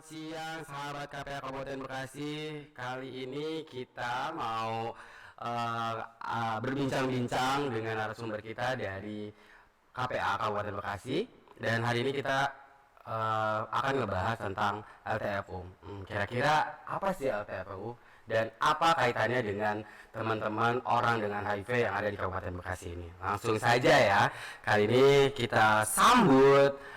Selamat siang sahabat KPA Kabupaten Bekasi. Kali ini kita mau berbincang-bincang dengan narasumber kita dari KPA Kabupaten Bekasi. Dan hari ini kita akan ngebahas tentang LTFU. Kira-kira apa sih LTFU dan apa kaitannya dengan teman-teman orang dengan HIV yang ada di Kabupaten Bekasi ini? Langsung saja ya. Kali ini kita sambut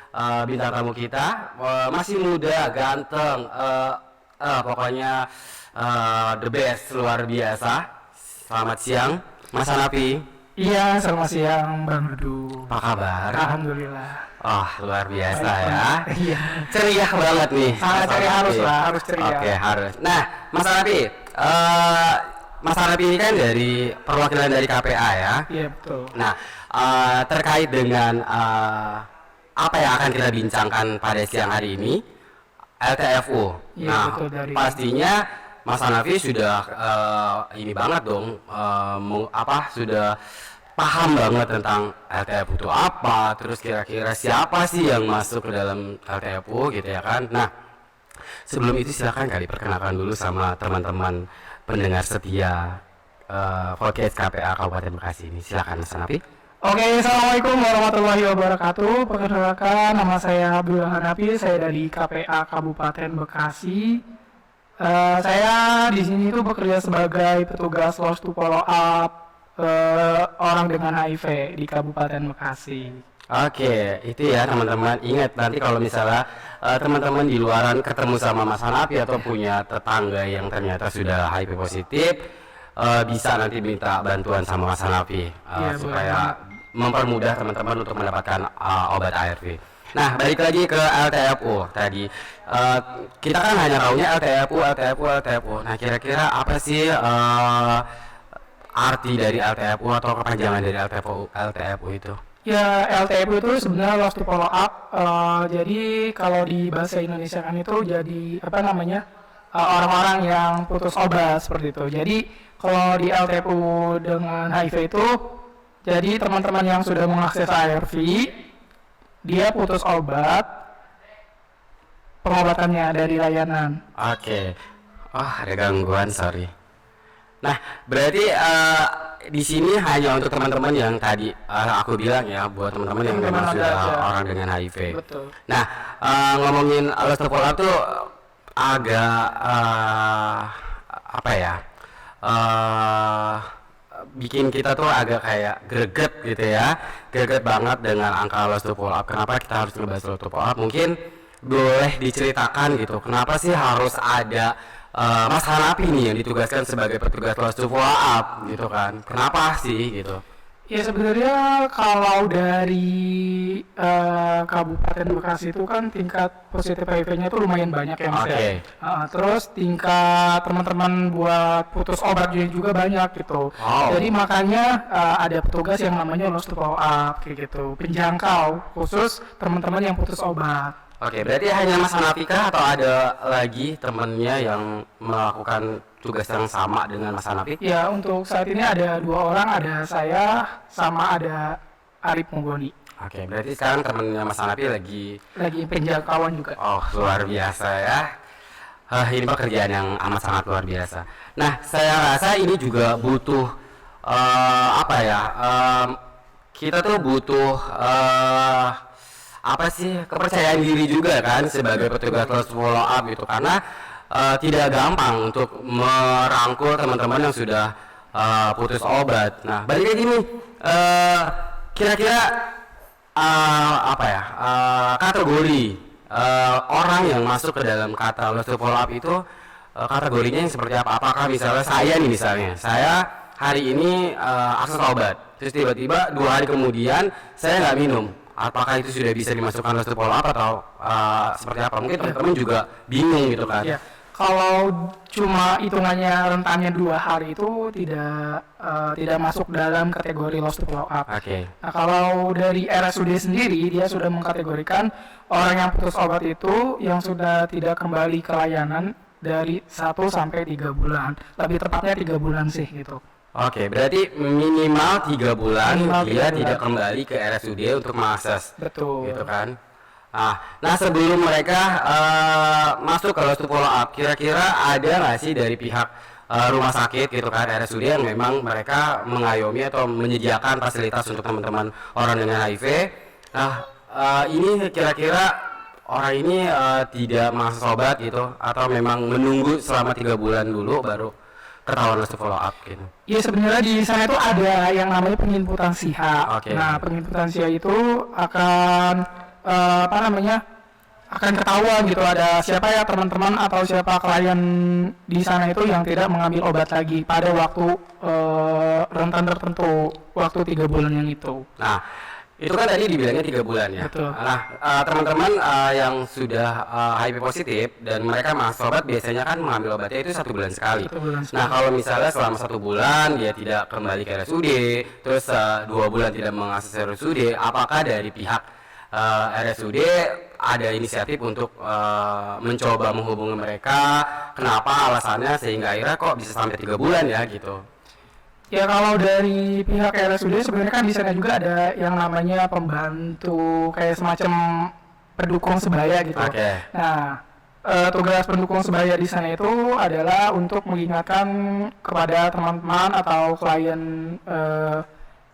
bintang tamu kita, masih muda, ganteng, pokoknya the best, luar biasa. Selamat siang, Mas Hanafi. Iya, selamat siang Bang Dudu. Apa kabar? Alhamdulillah. Oh, luar biasa ya. Iya. Ceria banget nih. Sangat ceria, harus lah, harus ceria. Oke, harus. Nah, Mas Hanafi, Mas Hanafi ini kan dari perwakilan dari KPA ya. Iya, betul. Nah, terkait dengan apa yang akan kita bincangkan pada siang hari ini, LTFU. Ya, Nah, betul, dari pastinya Mas Hanafi sudah ini banget dong, sudah paham banget tentang LTFU itu apa, terus kira-kira siapa sih yang masuk ke dalam LTFU gitu ya kan. Nah, sebelum itu silakan kali perkenalkan dulu sama teman-teman pendengar setia podcast KPA Kabupaten Bekasi ini. Silakan Mas Hanafi. Oke, assalamualaikum warahmatullahi wabarakatuh. Perkenalkan, nama saya Abdullah Hanafi. Saya dari KPA Kabupaten Bekasi. Saya di sini tuh bekerja sebagai petugas lost to follow up orang dengan HIV di Kabupaten Bekasi. Oke, itu ya teman-teman. Ingat nanti kalau misalnya teman-teman di luaran ketemu sama Mas Hanafi atau punya tetangga yang ternyata sudah HIV positif, bisa nanti minta bantuan sama Mas Hanafi supaya mempermudah teman-teman untuk mendapatkan obat ARV. Nah, balik lagi ke LTFU tadi. Kita kan hanya tahunya LTFU. Nah, kira-kira apa sih arti dari LTFU atau kepanjangan dari LTFU itu? Ya, LTFU itu sebenarnya lost to follow up. Jadi kalau di bahasa Indonesia kan itu jadi apa namanya, orang-orang yang putus obat seperti itu. Jadi kalau di LTFU dengan HIV itu, jadi teman-teman yang sudah mengakses ARV, dia putus obat, pengobatannya dari layanan. Oke. Oh, ada gangguan, sorry. Nah, berarti di sini hanya untuk teman-teman yang tadi aku bilang ya, buat teman-teman yang memang sudah orang dengan HIV. Betul. Nah, ngomongin lost to follow up tuh agak apa ya? Bikin kita tuh agak kayak greget gitu ya, greget banget dengan angka lost to follow up. Kenapa kita harus ngebahas lost to follow up? Mungkin boleh diceritakan gitu, kenapa sih harus ada Mas Hanafi nih yang ditugaskan sebagai petugas lost to follow up gitu kan? Kenapa sih gitu? Ya sebenarnya kalau dari Kabupaten Bekasi itu kan tingkat positif HIV-nya itu lumayan banyak ya Mas. Oke. Terus tingkat teman-teman buat putus obat juga banyak gitu. Wow. Jadi makanya ada petugas yang namanya lost to follow up kayak gitu, penjangkau khusus teman-teman yang putus obat. Oke, berarti hanya Mas Hanafi kah atau ada lagi temennya yang melakukan tugas yang sama dengan Mas Hanafi? Ya, untuk saat ini ada 2 orang, ada saya sama ada Arif Munggoni. Oke, berarti sekarang temennya Mas Hanafi Lagi penjangkauan juga. oh, luar biasa ya. Ini pekerjaan yang amat sangat luar biasa. Nah, saya rasa ini juga butuh kita tuh butuh kepercayaan diri juga kan sebagai petugas follow up gitu, karena tidak gampang untuk merangkul teman-teman yang sudah putus obat. Nah, balik lagi nih, kira-kira kategori orang yang masuk ke dalam kata lost to follow up itu kategorinya yang seperti apa? Apakah misalnya saya hari ini akses obat, terus tiba-tiba 2 hari kemudian saya nggak minum, apakah itu sudah bisa dimasukkan lost to follow up atau seperti apa? Mungkin teman-teman juga bingung gitu kan. Ya, kalau cuma hitungannya rentannya 2 hari itu tidak masuk dalam kategori lost to follow up. Oke. Nah, kalau dari RSUD sendiri dia sudah mengkategorikan orang yang putus obat itu yang sudah tidak kembali ke layanan dari 1 sampai 3 bulan. Lebih tepatnya 3 bulan sih gitu. Oke, berarti minimal 3 bulan Minimal dia 3 bulan. tidak kembali ke RSUD untuk mengakses. Betul. Gitu kan. Nah sebelum mereka masuk ke lost to follow up, kira-kira ada nggak sih dari pihak rumah sakit gitu kan, RSUD yang memang mereka mengayomi atau menyediakan fasilitas untuk teman-teman orang dengan HIV? Nah ini kira-kira orang ini tidak mengakses obat gitu, atau memang menunggu selama 3 bulan dulu baru ketahuan lost to follow up gitu? Ya sebenarnya di sana itu ada yang namanya penginputan SIHA. Oke. Nah penginputan SIHA itu akan akan ketahuan gitu, ada siapa ya teman-teman atau siapa klien di sana itu yang tidak mengambil obat lagi pada waktu rentan tertentu, waktu 3 bulan yang itu. Nah itu kan tadi dibilangnya 3 bulan ya. Betul. Nah teman-teman yang sudah HIV positif dan mereka masuk obat biasanya kan mengambil obatnya itu 1 bulan sekali. 1 bulan sekali. Nah kalau misalnya selama 1 bulan dia tidak kembali ke RSUD, terus 2 bulan tidak mengakses RSUD, apakah dari pihak RSUD ada inisiatif untuk mencoba menghubungi mereka? Kenapa alasannya sehingga akhirnya kok bisa sampai 3 bulan ya gitu? Ya kalau dari pihak RSUD sebenarnya kan di sana juga ada yang namanya pembantu kayak semacam pendukung sebaya gitu. Oke. Nah tugas pendukung sebaya di sana itu adalah untuk mengingatkan kepada teman-teman atau klien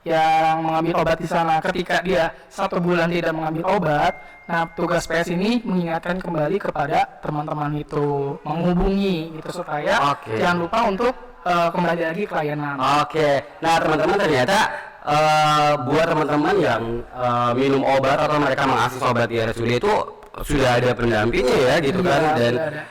yang mengambil obat di sana, ketika dia 1 bulan tidak mengambil obat. Nah tugas PS ini mengingatkan kembali kepada teman-teman itu, menghubungi gitu supaya jangan lupa untuk kembali lagi ke layanan. Oke. Nah teman-teman ternyata buat teman-teman yang minum obat atau mereka mengakses obat di RSUD itu sudah ada pendampingnya ya gitu kan, dan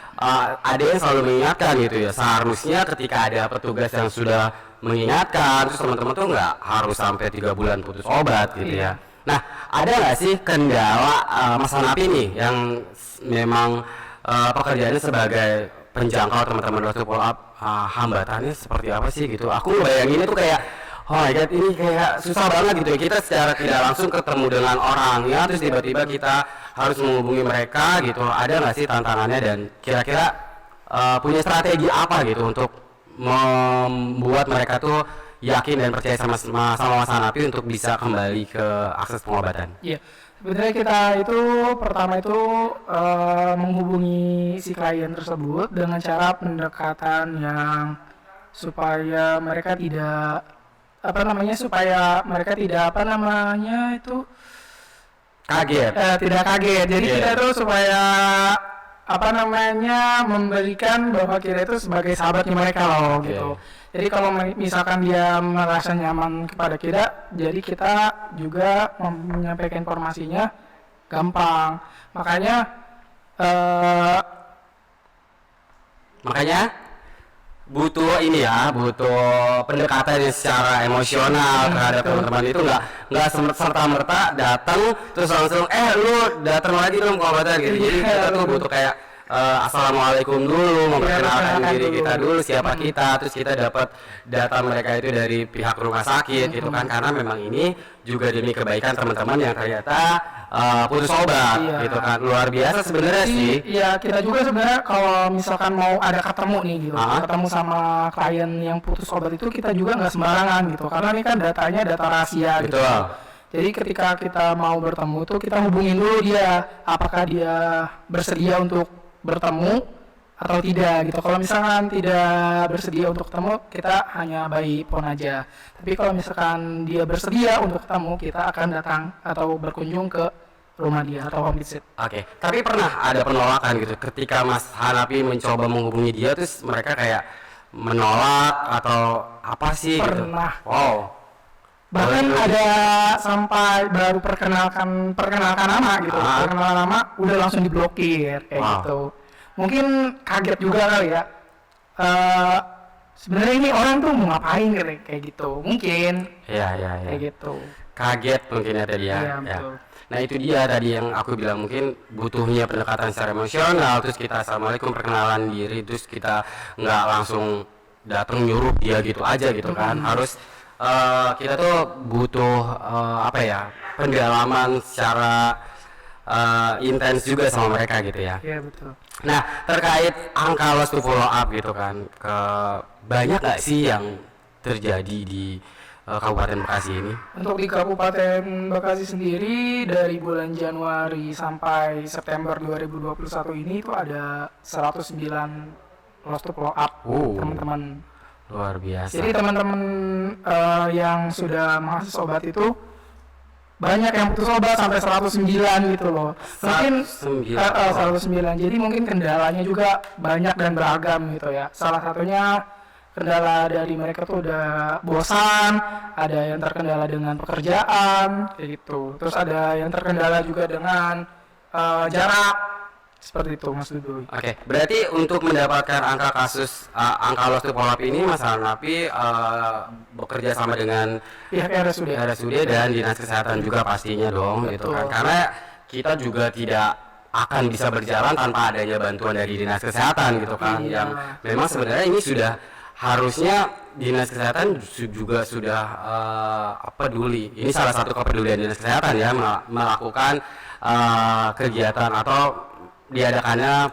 ada yang selalu mengingatkan gitu ya. Seharusnya ketika ada petugas yang sudah mengingatkan, terus teman-teman tuh nggak harus sampai 3 bulan putus obat gitu ya. Nah ada nggak sih kendala Mas Hanapi nih yang memang pekerjaannya sebagai penjangkau teman-teman lost to follow up, hambatannya seperti apa sih gitu? Aku bayanginnya tuh kayak, oh my god, ini kayak susah banget gitu ya, kita secara tidak langsung ketemu dengan orang ya, terus tiba-tiba kita harus menghubungi mereka gitu. Ada nggak sih tantangannya, dan kira-kira punya strategi apa gitu untuk membuat mereka tuh yakin dan percaya sama Mas Hanapi untuk bisa kembali ke akses pengobatan? Iya, sebenarnya kita itu pertama itu menghubungi si klien tersebut dengan cara pendekatan yang supaya mereka tidak Kaget. tidak kaget. Jadi kita tuh supaya memberikan bahwa kita itu sebagai sahabatnya mereka loh gitu. Jadi kalau misalkan dia merasa nyaman kepada kita, jadi kita juga menyampaikan informasinya gampang. Makanya butuh ini ya, butuh pendekatan yang secara emosional terhadap teman-teman itu, nggak serta merta datang terus langsung lu datang lagi dong pengobatan gitu. Jadi kita tuh butuh kayak assalamualaikum dulu, memperkenalkan diri kita dulu, siapa kita, terus kita dapat data mereka itu dari pihak rumah sakit gitu kan, karena memang ini juga demi kebaikan teman-teman yang ternyata putus obat gitu kan. Luar biasa sebenarnya sih. Iya, kita juga sebenarnya kalau misalkan mau ada ketemu nih gitu, ketemu sama klien yang putus obat itu kita juga nggak sembarangan gitu, karena ini kan datanya data rahasia gitu. Jadi ketika kita mau bertemu tuh kita hubungin dulu dia, apakah dia bersedia untuk bertemu atau tidak gitu. Kalau misalkan tidak bersedia untuk ketemu, kita hanya by phone aja. Tapi kalau misalkan dia bersedia untuk ketemu, kita akan datang atau berkunjung ke rumah dia atau home visit. Oke. Tapi pernah ada penolakan gitu ketika Mas Hanapi mencoba menghubungi dia, terus mereka kayak menolak atau apa sih? Pernah. Gitu? Wow. Bahkan ada sampai baru perkenalkan nama gitu, perkenalan nama udah langsung diblokir kayak gitu. Mungkin kaget juga kali ya. Sebenarnya ini orang tuh mau ngapain kayak gitu, mungkin. Iya. Kayak gitu. Kaget mungkin ya tadi ya. Iya, betul. Nah itu dia tadi yang aku bilang, mungkin butuhnya pendekatan secara emosional, terus kita assalamualaikum, perkenalan diri, terus kita nggak langsung datang nyuruh dia gitu aja gitu kan. Harus kita tuh butuh pendalaman secara intens juga sama mereka gitu ya. Iya betul. Nah terkait angka lost to follow up gitu kan, banyak nggak sih yang terjadi di Kabupaten Bekasi ini? Untuk di Kabupaten Bekasi sendiri dari bulan Januari sampai September 2021 ini itu ada 109 lost to follow up teman-teman. Luar biasa. Jadi teman-teman yang sudah mengakses obat itu banyak yang putus obat sampai 109 gitu loh. Mungkin 109. Jadi mungkin kendalanya juga banyak dan beragam gitu ya. Salah satunya kendala dari mereka tuh udah bosan, ada yang terkendala dengan pekerjaan kayak gitu. Terus ada yang terkendala juga dengan jarak. Seperti itu Mas Dudu. Oke, berarti untuk mendapatkan angka kasus angka lost to follow up ini Mas Hanafi bekerja sama dengan pihak RSUD dan Dinas Kesehatan juga pastinya dong. Betul. Gitu kan. Karena kita juga tidak akan bisa berjalan tanpa adanya bantuan dari Dinas Kesehatan gitu kan. Iya. Yang memang sebenarnya ini sudah harusnya Dinas Kesehatan juga sudah peduli. Ini salah satu kepedulian Dinas Kesehatan ya, melakukan kegiatan atau diadakannya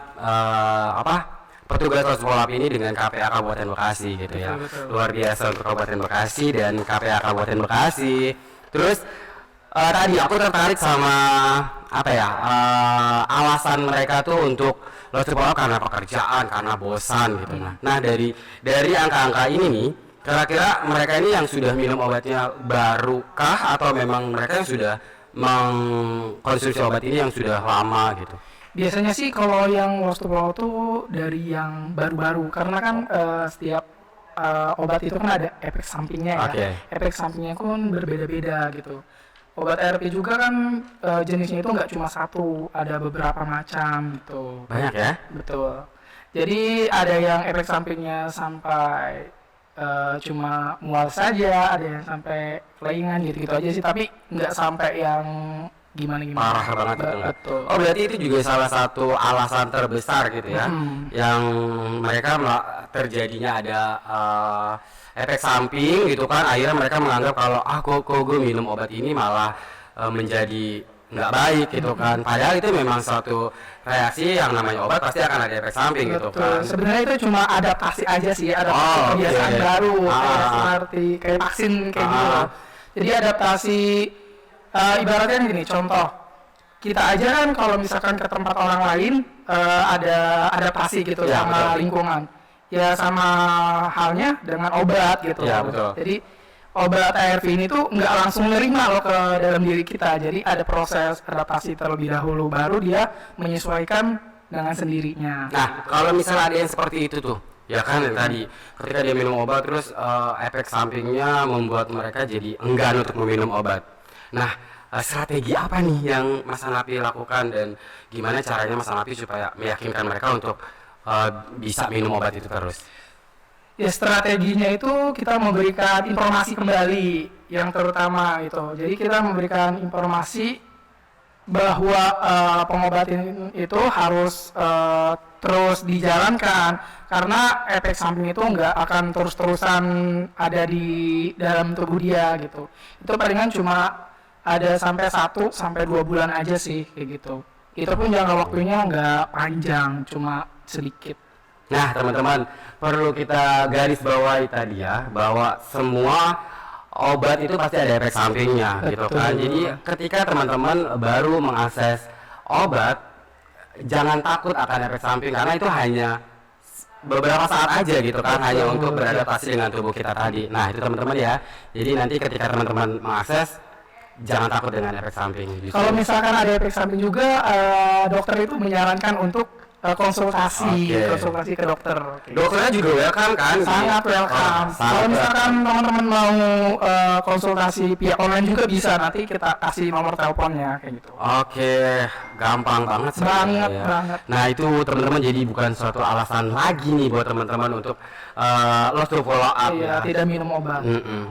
petugas lost follow up ini dengan KPA Kabupaten Bekasi gitu ya. Betul. Luar biasa untuk Kabupaten Bekasi dan KPA Kabupaten Bekasi. Terus tadi aku tertarik sama alasan mereka tuh untuk lost follow up karena pekerjaan, karena bosan gitu. Nah dari angka-angka ini nih, kira-kira mereka ini yang sudah minum obatnya barukah atau memang mereka yang sudah mengkonsumsi obat ini yang sudah lama gitu? Biasanya sih kalau yang lost to follow tuh dari yang baru-baru karena kan setiap obat itu kan ada efek sampingnya ya. Okay. Efek sampingnya pun berbeda-beda gitu. Obat ARV juga kan jenisnya itu nggak cuma satu, ada beberapa macam gitu. Banyak ya? Betul. Jadi ada yang efek sampingnya sampai cuma mual saja, ada yang sampai kelingan gitu-gitu aja sih, tapi nggak sampai yang gimana parah banget itu. Betul. Oh berarti itu juga salah satu alasan terbesar gitu ya, yang mereka terjadinya ada efek samping gitu kan, akhirnya mereka menganggap kalau kok gue minum obat ini malah menjadi nggak baik gitu kan, padahal itu memang suatu reaksi yang namanya obat pasti akan ada efek samping. Betul. Gitu kan. Sebenarnya itu cuma adaptasi aja sih, adaptasi kebiasaan baru kayak vaksin kayak gitu. Jadi adaptasi ibaratnya gini, contoh kita aja kan kalau misalkan ke tempat orang lain ada adaptasi gitu ya, sama betul. lingkungan, ya sama halnya dengan obat gitu. Ya, betul. Jadi obat ARV ini tuh nggak langsung nerima loh ke dalam diri kita, jadi ada proses adaptasi terlebih dahulu baru dia menyesuaikan dengan sendirinya. Nah kalau misalnya ada yang seperti itu tuh ya kan, yang tadi ketika dia minum obat terus efek sampingnya membuat mereka jadi enggan untuk meminum obat. Nah, strategi apa nih yang Mas Hanafi lakukan dan gimana caranya Mas Hanafi supaya meyakinkan mereka untuk bisa minum obat itu terus? Ya strateginya itu kita memberikan informasi kembali yang terutama gitu. Jadi kita memberikan informasi bahwa pengobatan itu harus terus dijalankan karena efek samping itu nggak akan terus-terusan ada di dalam tubuh dia gitu. Itu palingan cuma ada sampai 1 sampai 2 bulan aja sih kayak gitu. Itu pun jangka waktunya nggak panjang, cuma sedikit. Nah teman-teman, perlu kita garis bawahi tadi ya, bahwa semua obat itu pasti ada efek sampingnya. Betul. Gitu kan. Jadi ketika teman-teman baru mengakses obat, jangan takut akan efek samping karena itu hanya beberapa saat aja gitu kan, hanya untuk beradaptasi dengan tubuh kita tadi. Nah itu teman-teman ya, jadi nanti ketika teman-teman mengakses, jangan takut dengan efek samping. Kalau misalkan ada efek samping juga, dokter itu menyarankan untuk konsultasi ke dokter. Dokternya juga welcome kan? Sangat welcome. Kalau misalkan teman-teman mau konsultasi via online juga bisa, nanti kita kasih nomor teleponnya kayak gitu. Oke, gampang banget Banget. Nah itu teman-teman jadi bukan suatu alasan lagi nih buat teman-teman untuk lost to follow up. Iya, tidak minum obat.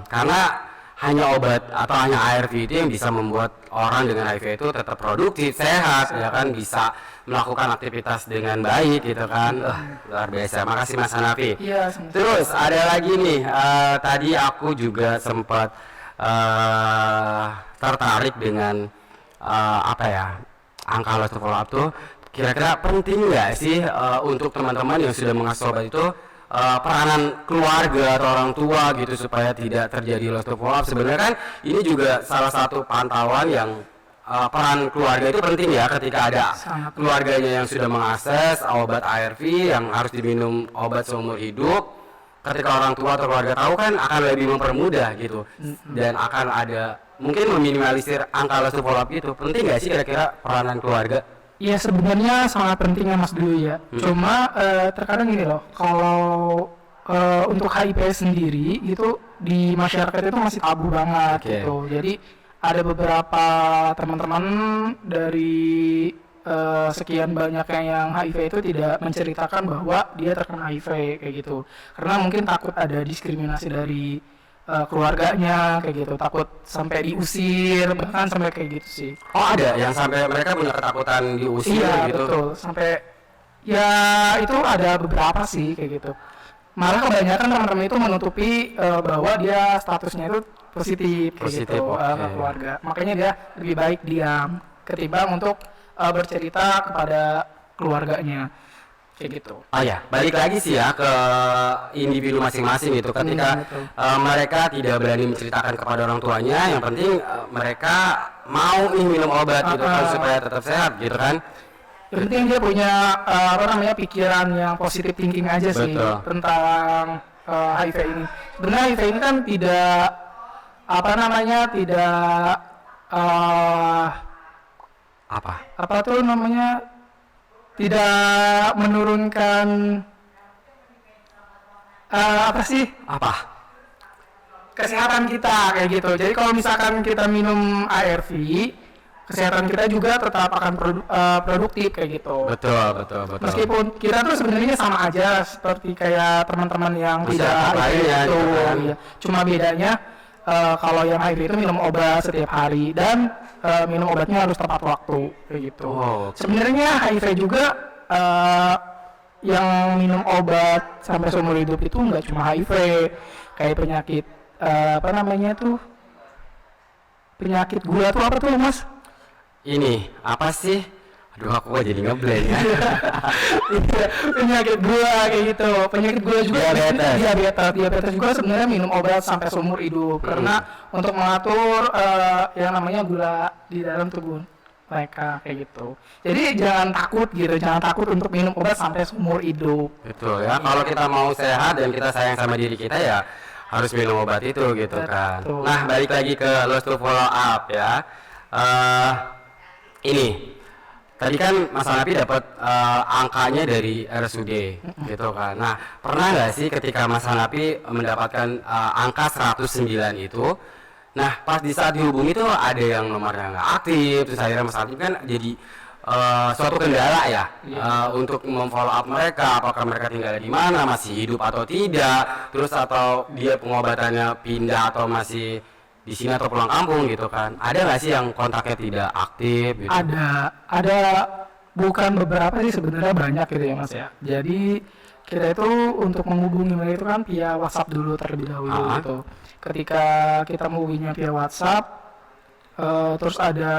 Karena hanya obat atau hanya ARV itu yang bisa membuat orang dengan HIV itu tetap produktif, sehat, ya kan, bisa melakukan aktivitas dengan baik gitu kan. Luar biasa. Makasih Mas Hanafi. Iya. Terus ada lagi nih, tadi aku juga sempat tertarik dengan angka lost to follow up tuh. Kira-kira penting nggak sih untuk teman-teman yang sudah mengakses obat itu peranan keluarga atau orang tua gitu supaya tidak terjadi lost to follow up. Sebenarnya kan ini juga salah satu pantauan yang peran keluarga itu penting ya ketika ada keluarganya yang sudah mengakses obat ARV yang harus diminum obat seumur hidup. Ketika orang tua atau keluarga tahu kan akan lebih mempermudah gitu dan akan ada mungkin meminimalisir angka lost to follow up itu. Penting nggak sih kira-kira peranan keluarga? Iya sebenarnya sangat penting ya Mas dulu ya. Cuma terkadang gini loh, kalau untuk HIV sendiri itu di masyarakat itu masih tabu banget gitu. Jadi ada beberapa teman-teman dari sekian banyaknya yang HIV itu tidak menceritakan bahwa dia terkena HIV kayak gitu. Karena mungkin takut ada diskriminasi dari keluarganya kayak gitu, takut sampai diusir, bahkan sampai kayak gitu sih. Oh ada yang sampai mereka punya ketakutan diusir Iya, gitu? betul, sampai ya itu ada beberapa sih kayak gitu. Malah kebanyakan teman-teman itu menutupi bahwa dia statusnya itu positif kayak gitu ke keluarga. Makanya dia lebih baik diam ketimbang untuk bercerita kepada keluarganya kayak gitu. Oh ya, balik lagi sih ya ke individu masing-masing gitu. Ketika mereka tidak berani menceritakan kepada orang tuanya, yang penting mereka mau nih minum obat gitu kan supaya tetap sehat gitu kan. Yang penting dia punya pikiran yang positif thinking aja sih tentang HIV ini. Sebenarnya HIV ini kan tidak tidak menurunkan kesehatan kita kayak gitu. Jadi kalau misalkan kita minum ARV, kesehatan kita juga tetap akan produktif kayak gitu. Betul. Meskipun kita tuh sebenarnya sama aja seperti kayak teman-teman yang tidak HIV itu. Ya. Cuma bedanya kalau yang HIV itu minum obat setiap hari dan minum obatnya harus tepat waktu kayak gitu. Sebenarnya HIV juga yang minum obat sampai seumur hidup itu nggak cuma HIV, kayak penyakit penyakit gula tuh apa tuh Mas? Ini apa sih? Aduh aku kok jadi ngeblank ya. Penyakit gula kayak gitu. Penyakit gula juga diabetes juga sebenarnya minum obat sampai seumur hidup karena untuk mengatur yang namanya gula di dalam tubuh mereka kayak gitu. Jadi jangan takut untuk minum obat sampai seumur hidup. Betul ya. Kalau kita mau sehat dan kita sayang sama diri kita ya harus minum obat itu gitu kan. Nah, balik lagi ke lost to follow up ya. Ini tadi kan Mas Hanapi dapat angkanya dari RSUD gitu kan. Nah, pernah nggak sih ketika Mas Hanapi mendapatkan angka 109 itu, nah pas di saat dihubungi tuh ada yang nomornya nggak aktif, terus akhirnya Mas Hanapi kan jadi suatu kendala ya untuk memfollow up mereka, apakah mereka tinggal di mana, masih hidup atau tidak, terus atau dia pengobatannya pindah atau masih di sini atau pulang kampung gitu kan. Ada nggak sih yang kontaknya tidak aktif gitu? Ada bukan beberapa sih, sebenarnya banyak gitu ya Mas ya. Jadi kita itu untuk menghubungi mereka itu kan via WhatsApp dulu terlebih dahulu gitu. Ketika kita menghubunginya via WhatsApp, terus ada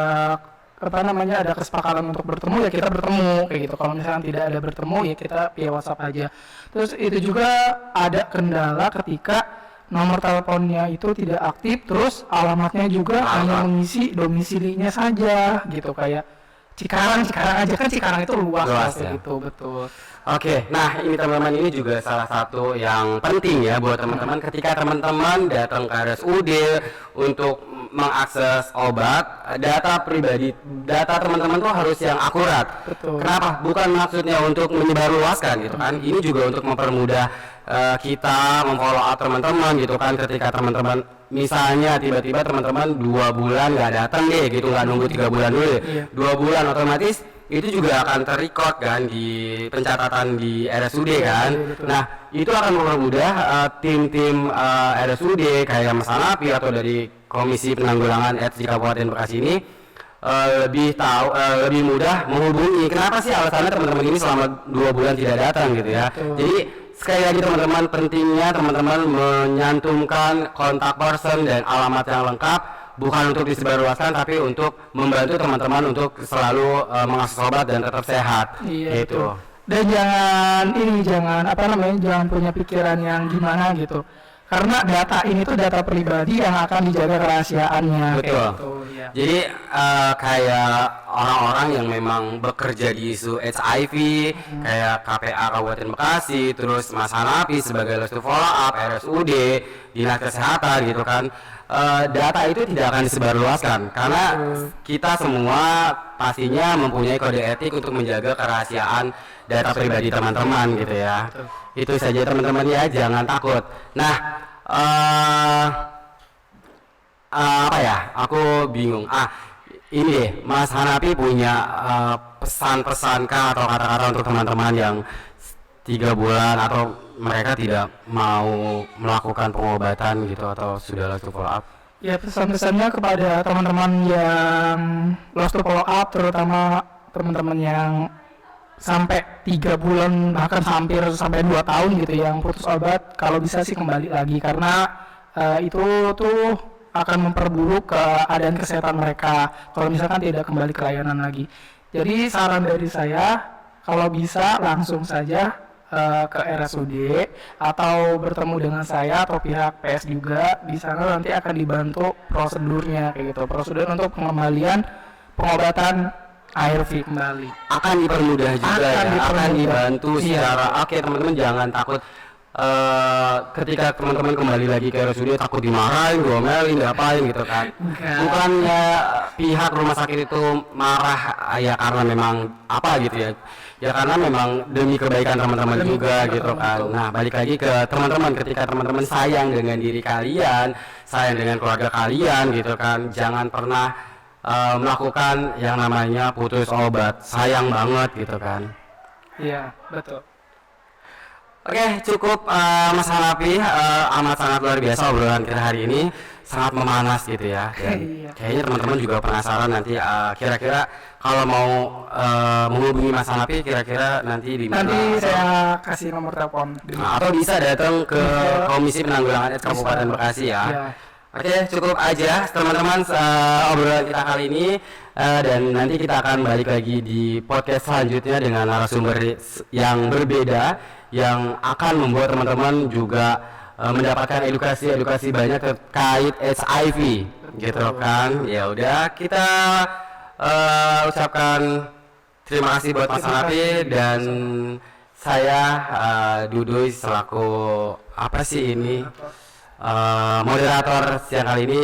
ada kesepakatan untuk bertemu ya kita bertemu kayak gitu. Kalau misalnya tidak ada bertemu ya kita via WhatsApp aja. Terus itu juga ada kendala ketika nomor teleponnya itu tidak aktif, terus alamatnya juga hanya mengisi domisilinya saja gitu, kayak Cikarang aja kan, Cikarang itu luas ya? Gitu, betul. Oke, nah ini teman-teman, ini juga salah satu yang penting ya buat teman-teman ketika teman-teman datang ke RSUD untuk mengakses obat, data pribadi, data teman-teman tuh harus yang akurat. Betul. Kenapa? Bukan maksudnya untuk menyebarluaskan gitu kan, ini juga untuk mempermudah kita memfollow up teman-teman gitu kan. Ketika teman-teman misalnya tiba-tiba teman-teman 2 bulan nggak datang deh gitu, nggak nunggu 3 bulan dulu deh. 2 bulan otomatis itu juga akan terrecord kan di pencatatan di RSUD kan. Nah itu akan mempermudah tim-tim RSUD kayak Mas Hanapi atau dari Komisi Penanggulangan AIDS di Kabupaten Bekasi ini lebih mudah menghubungi. Kenapa sih alasannya teman-teman ini selama 2 bulan tidak datang gitu ya. Jadi sekali lagi teman-teman, pentingnya teman-teman menyantumkan kontak person dan alamat yang lengkap, bukan untuk disebarluaskan tapi untuk membantu teman-teman untuk selalu mengakses obat dan tetap sehat. Iya, gitu. Dan jangan punya pikiran yang gimana gitu. Karena data ini tuh data pribadi yang akan dijaga kerahasiaannya. Betul. Kayak gitu, ya. Jadi kayak orang-orang yang memang bekerja di isu HIV, kayak KPA Kabupaten Bekasi, terus Mas Hanapi sebagai Lestu Follow Up, RSUD, Dinas Kesehatan gitu kan, data itu tidak akan disebarluaskan karena kita semua pastinya mempunyai kode etik untuk menjaga kerahasiaan data pribadi teman-teman gitu ya. Itu saja teman-teman ya, jangan takut. Nah, apa ya? Aku bingung. Ini deh, Mas Hanapi punya pesan-pesan kah atau kata-kata untuk teman-teman yang 3 bulan atau mereka tidak mau melakukan pengobatan gitu atau sudah langsung follow up? Ya, pesan-pesannya kepada teman-teman yang lost to follow up, terutama teman-teman yang sampai 3 bulan bahkan hampir sampai 2 tahun gitu yang putus obat, kalau bisa sih kembali lagi karena itu tuh akan memperburuk keadaan kesehatan mereka kalau misalkan tidak kembali ke layanan lagi. Jadi saran dari saya, kalau bisa langsung saja ke RSUD atau bertemu dengan saya atau pihak PS juga. Di sana nanti akan dibantu prosedurnya kayak gitu, prosedur untuk pengembalian pengobatan ARV kembali akan dipermudah juga, akan dibantu secara oke. Teman-teman jangan takut ketika teman-teman kembali lagi ke RSUD takut dimarahin, diomelin, diapain gitu kan. Bukannya pihak rumah sakit itu marah ya karena memang apa gitu ya karena memang demi kebaikan teman-teman juga gitu kan. Nah, balik lagi ke teman-teman, ketika teman-teman sayang dengan diri kalian, sayang dengan keluarga kalian gitu kan, jangan pernah melakukan yang namanya putus obat. Sayang banget gitu kan. Iya, betul. Oke, cukup Mas Hanapi, amat sangat luar biasa obrolan kita hari ini, sangat memanas gitu ya. Dan kayaknya teman-teman juga penasaran nanti kira-kira kalau mau menghubungi Mas Hanapi kira-kira nanti di mana? Nanti saya kasih nomor telepon. Atau bisa datang ke Komisi Penanggulangan AIDS Kabupaten Bekasi ya. Oke, cukup aja teman-teman obrolan kita kali ini, dan nanti kita akan balik lagi di podcast selanjutnya dengan narasumber yang berbeda yang akan membuat teman-teman juga mendapatkan edukasi banyak terkait HIV gitu kan. Ya udah, kita ucapkan terima kasih buat Mas Hanapi dan saya Duduy selaku apa sih ini moderator siang kali ini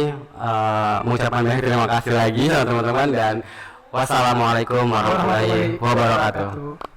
mengucapkan banyak terima kasih lagi sama teman-teman dan wassalamualaikum warahmatullahi wabarakatuh.